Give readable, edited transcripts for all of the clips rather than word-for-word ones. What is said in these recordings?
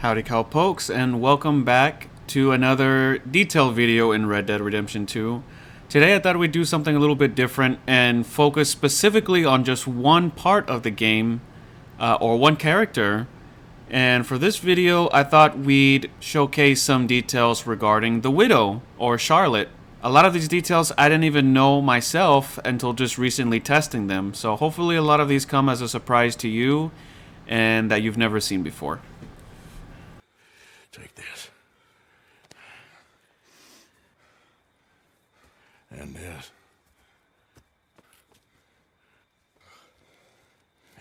Howdy cowpokes, and welcome back to another detailed video in Red Dead Redemption 2. Today I thought we'd do something a little bit different and focus specifically on just one part of the game, or one character. And for this video I thought we'd showcase some details regarding the Widow, or Charlotte. A lot of these details I didn't even know myself until just recently testing them, so hopefully a lot of these come as a surprise to you and that you've never seen before. Take this. And this.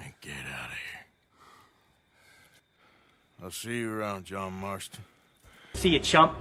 And get out of here. I'll see you around, John Marston. See you, chump.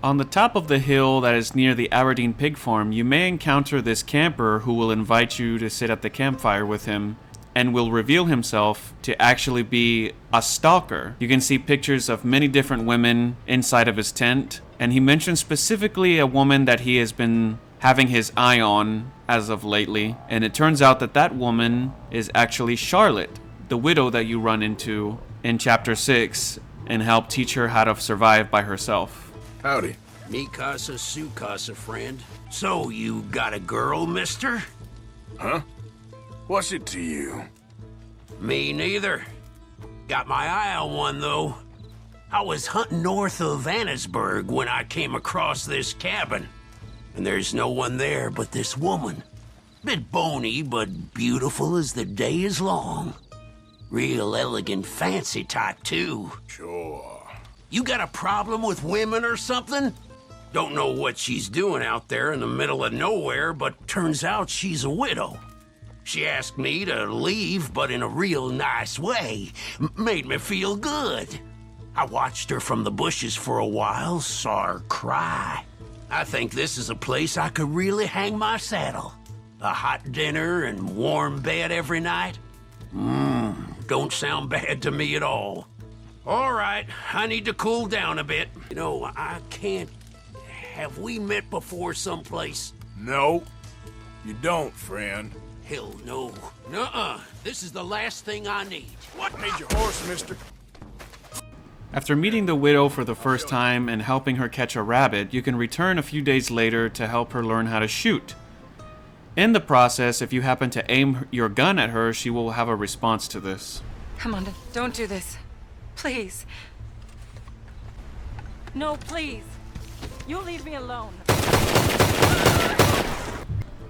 On the top of the hill that is near the Aberdeen pig farm, you may encounter this camper who will invite you to sit at the campfire with him and will reveal himself to actually be a stalker. You can see pictures of many different women inside of his tent, and he mentions specifically a woman that he has been having his eye on as of lately, and it turns out that that woman is actually Charlotte, the widow that you run into in Chapter 6 and help teach her how to survive by herself. Howdy. Me casa, su casa, friend. So, you got a girl, mister? Huh? What's it to you? Me neither. Got my eye on one, though. I was hunting north of Annesburg when I came across this cabin. And there's no one there but this woman. Bit bony, but beautiful as the day is long. Real elegant, fancy type, too. Sure. You got a problem with women or something? Don't know what she's doing out there in the middle of nowhere, but turns out she's a widow. She asked me to leave, but in a real nice way. Made me feel good. I watched her from the bushes for a while, saw her cry. I think this is a place I could really hang my saddle. A hot dinner and warm bed every night. Don't sound bad to me at all. All right, I need to cool down a bit. You know, I can't... Have we met before someplace? No, you don't, friend. Hell no. Nuh-uh. This is the last thing I need. What made your horse, mister? After meeting the widow for the first time and helping her catch a rabbit, you can return a few days later to help her learn how to shoot. In the process, if you happen to aim your gun at her, she will have a response to this. Come on, don't do this. Please. No, please. You leave me alone.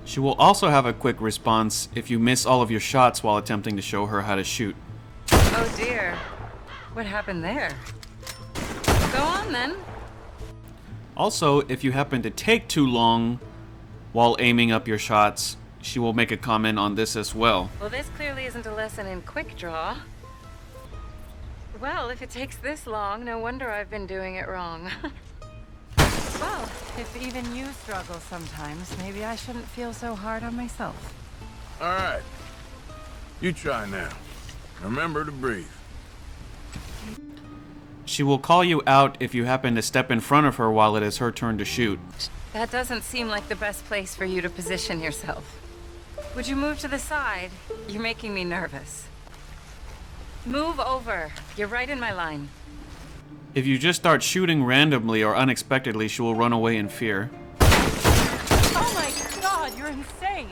She will also have a quick response if you miss all of your shots while attempting to show her how to shoot. Oh dear. What happened there? Go on then. Also, if you happen to take too long while aiming up your shots, she will make a comment on this as well. Well, this clearly isn't a lesson in quick draw. Well, if it takes this long, no wonder I've been doing it wrong. Well, if even you struggle sometimes, maybe I shouldn't feel so hard on myself. All right. You try now. Remember to breathe. She will call you out if you happen to step in front of her while it is her turn to shoot. That doesn't seem like the best place for you to position yourself. Would you move to the side? You're making me nervous. Move over. You're right in my line. If you just start shooting randomly or unexpectedly, she will run away in fear. Oh my god, you're insane!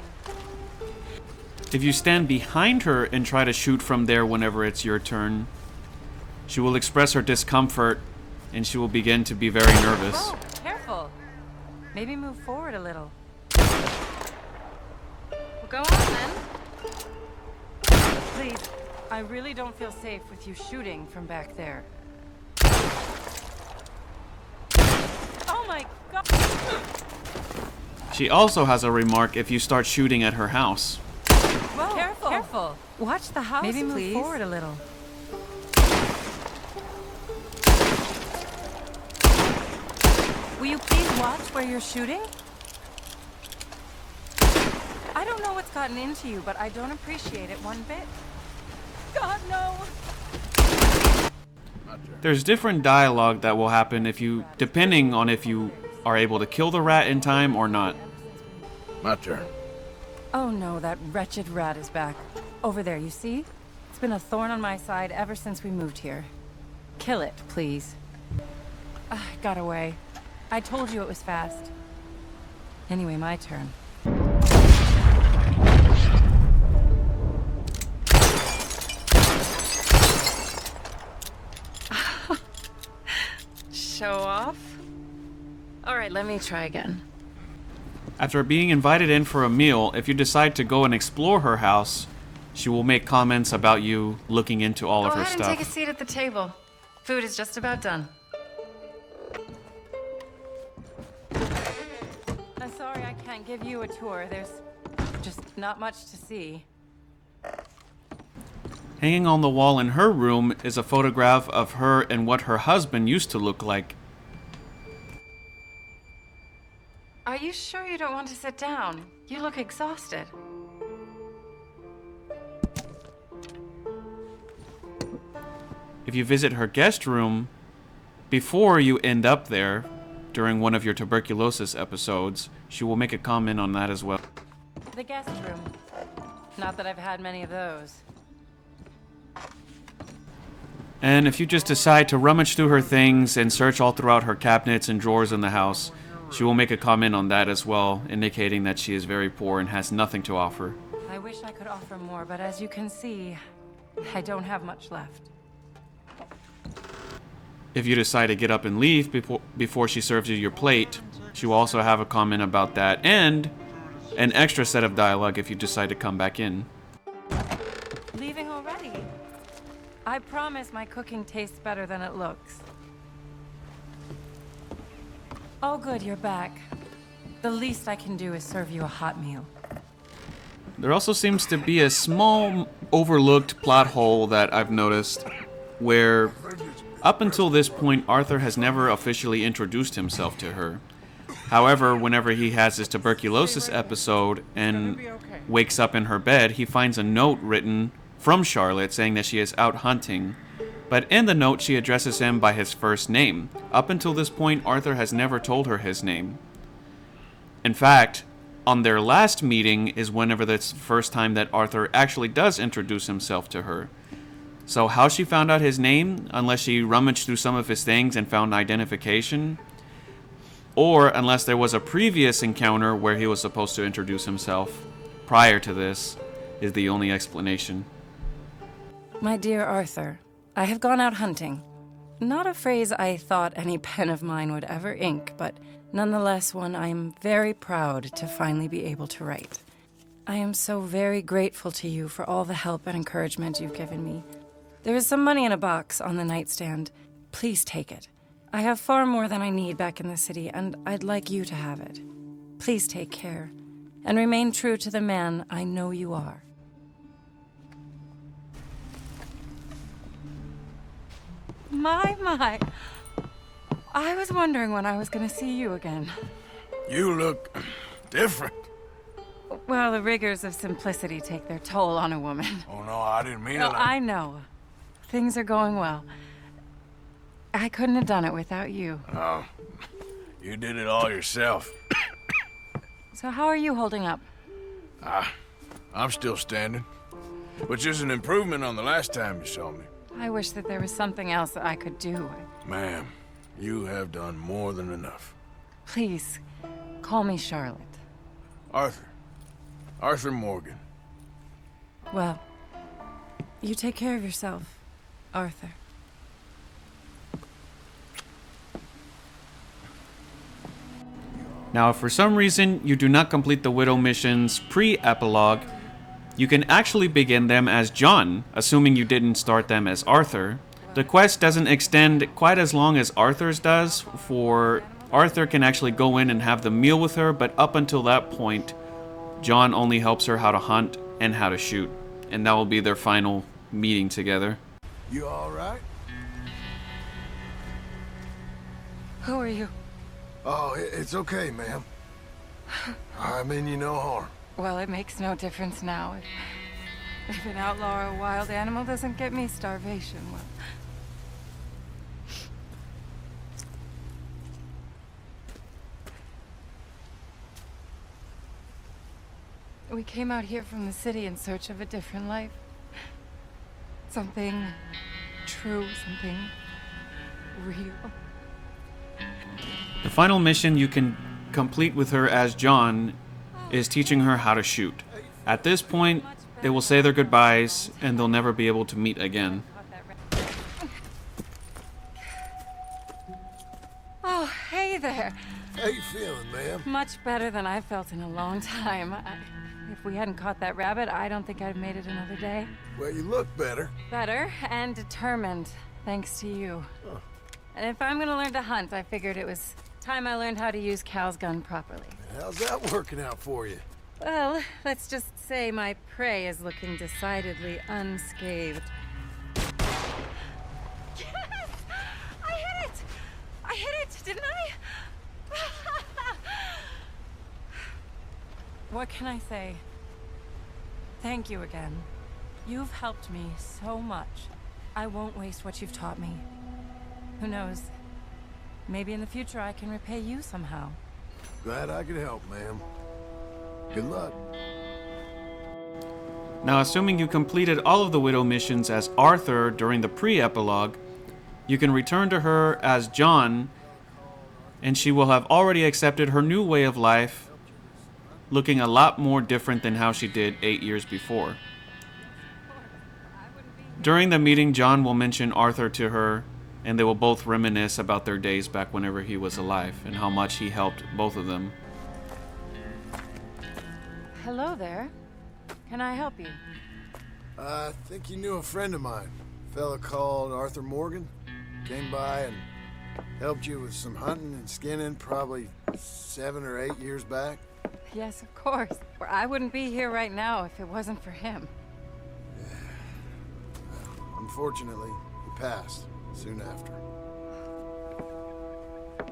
If you stand behind her and try to shoot from there whenever it's your turn, she will express her discomfort and she will begin to be very nervous. Oh, careful. Maybe move forward a little. Well, go on then. Please, I really don't feel safe with you shooting from back there. Oh my god! She also has a remark if you start shooting at her house. Whoa, careful! Careful! Watch the house, maybe move forward a little. Will you please watch where you're shooting? I don't know what's gotten into you, but I don't appreciate it one bit. God, no! There's different dialogue that will happen depending on if you are able to kill the rat in time or not. My turn. Oh no, that wretched rat is back. Over there, you see? It's been a thorn on my side ever since we moved here. Kill it, please. It got away. I told you it was fast. Anyway, my turn. Show off? Alright, let me try again. After being invited in for a meal, if you decide to go and explore her house, she will make comments about you looking into all of her Go ahead and stuff. take a seat at the table. Food is just about done. I'm sorry I can't give you a tour. There's just not much to see. Hanging on the wall in her room is a photograph of her and what her husband used to look like. Are you sure you don't want to sit down? You look exhausted. If you visit her guest room, before you end up there, during one of your tuberculosis episodes, she will make a comment on that as well. The guest room. Not that I've had many of those. And if you just decide to rummage through her things and search all throughout her cabinets and drawers in the house, she will make a comment on that as well, indicating that she is very poor and has nothing to offer. I wish I could offer more, but as you can see, I don't have much left. If you decide to get up and leave before she serves you your plate, she will also have a comment about that, and an extra set of dialogue if you decide to come back in. Leaving already? I promise my cooking tastes better than it looks. Oh good, you're back. The least I can do is serve you a hot meal. There also seems to be a small overlooked plot hole that I've noticed, where up until this point Arthur has never officially introduced himself to her. However, whenever he has his tuberculosis episode and wakes up in her bed, he finds a note written from Charlotte saying that she is out hunting. But in the note, she addresses him by his first name. Up until this point, Arthur has never told her his name. In fact, on their last meeting is whenever that's the first time that Arthur actually does introduce himself to her. So how she found out his name, unless she rummaged through some of his things and found identification, or unless there was a previous encounter where he was supposed to introduce himself prior to this, is the only explanation. My dear Arthur, I have gone out hunting. Not a phrase I thought any pen of mine would ever ink, but nonetheless one I am very proud to finally be able to write. I am so very grateful to you for all the help and encouragement you've given me. There is some money in a box on the nightstand. Please take it. I have far more than I need back in the city, and I'd like you to have it. Please take care, and remain true to the man I know you are. My. I was wondering when I was going to see you again. You look different. Well, the rigors of simplicity take their toll on a woman. Oh, no, I didn't mean No, it. I know. Things are going well. I couldn't have done it without you. Oh, you did it all yourself. So how are you holding up? I'm still standing, which is an improvement on the last time you saw me. I wish that there was something else that I could do. Ma'am, you have done more than enough. Please, call me Charlotte. Arthur Morgan. Well, you take care of yourself, Arthur. Now, if for some reason you do not complete the Widow mission's pre-epilogue, you can actually begin them as John, assuming you didn't start them as Arthur. The quest doesn't extend quite as long as Arthur's does, for Arthur can actually go in and have the meal with her, but up until that point, John only helps her how to hunt and how to shoot, and that will be their final meeting together. You all right? Who are you? Oh, it's okay, ma'am. I mean you no harm. Well, it makes no difference now. If an outlaw or a wild animal doesn't get me starvation, well... We came out here from the city in search of a different life. something true, something real. The final mission you can complete with her as John is teaching her how to shoot. At this point, they will say their goodbyes and they'll never be able to meet again. Oh, hey there. How you feeling, ma'am? Much better than I've felt in a long time. If we hadn't caught that rabbit, I don't think I'd made it another day. Well, you look better. Better and determined, thanks to you. Huh. And if I'm gonna learn to hunt, I figured it was time I learned how to use Cal's gun properly. How's that working out for you? Well, let's just say my prey is looking decidedly unscathed. Yes! I hit it! I hit it, didn't I? What can I say? Thank you again. You've helped me so much. I won't waste what you've taught me. Who knows? Maybe in the future I can repay you somehow. Glad I could help, ma'am. Good luck. Now, assuming you completed all of the Widow missions as Arthur during the pre-epilogue, you can return to her as John, and she will have already accepted her new way of life, looking a lot more different than how she did 8 years before. During the meeting, John will mention Arthur to her, and they will both reminisce about their days back whenever he was alive and how much he helped both of them. Hello there. Can I help you? I think you knew a friend of mine, a fella called Arthur Morgan. Came by and helped you with some hunting and skinning probably 7 or 8 years back. Yes, of course. Or I wouldn't be here right now if it wasn't for him. Unfortunately, he passed soon after.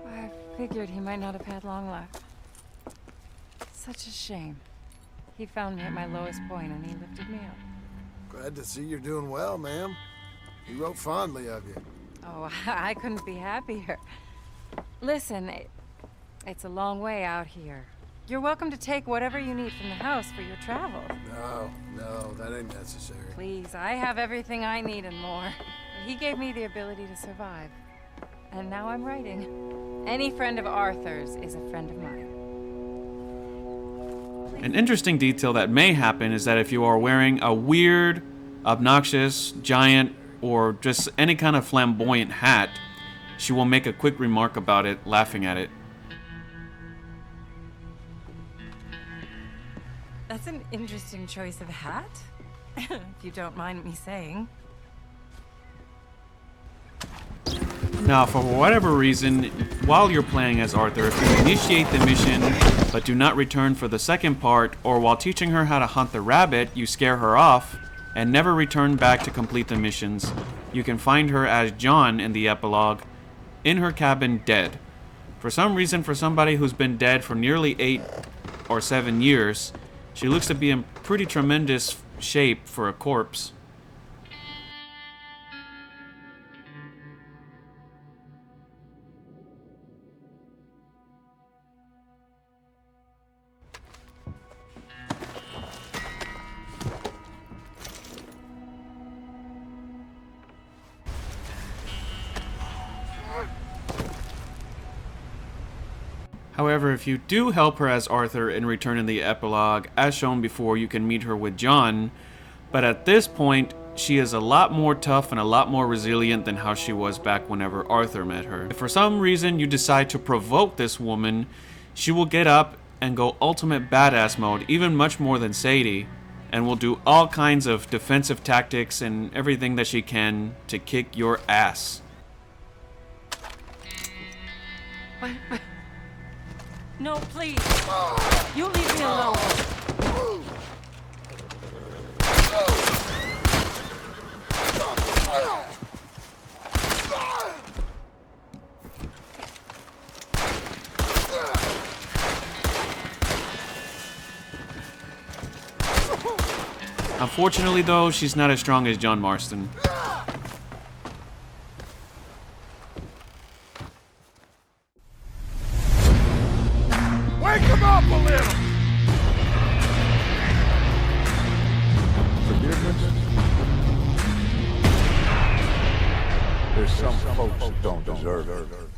I figured he might not have had long left. Such a shame. He found me at my lowest point and he lifted me up. Glad to see you're doing well, ma'am. He wrote fondly of you. Oh, I couldn't be happier. Listen, it's a long way out here. You're welcome to take whatever you need from the house for your travels. No, that ain't necessary. Please, I have everything I need and more. He gave me the ability to survive. And now I'm writing. Any friend of Arthur's is a friend of mine. An interesting detail that may happen is that if you are wearing a weird, obnoxious, giant, or just any kind of flamboyant hat, she will make a quick remark about it, laughing at it. That's an interesting choice of hat, if you don't mind me saying. Now, for whatever reason, while you're playing as Arthur, if you initiate the mission but do not return for the second part, or while teaching her how to hunt the rabbit, you scare her off and never return back to complete the missions, you can find her as John in the epilogue, in her cabin dead. For some reason, for somebody who's been dead for nearly 8 or 7 years, she looks to be in pretty tremendous shape for a corpse. However, if you do help her as Arthur and return in the epilogue, as shown before, you can meet her with John, but at this point, she is a lot more tough and a lot more resilient than how she was back whenever Arthur met her. If for some reason you decide to provoke this woman, she will get up and go ultimate badass mode, even much more than Sadie, and will do all kinds of defensive tactics and everything that she can to kick your ass. No, please. You leave me alone. Unfortunately, though, she's not as strong as John Marston. Wake him up a little! There's some folks that don't deserve it.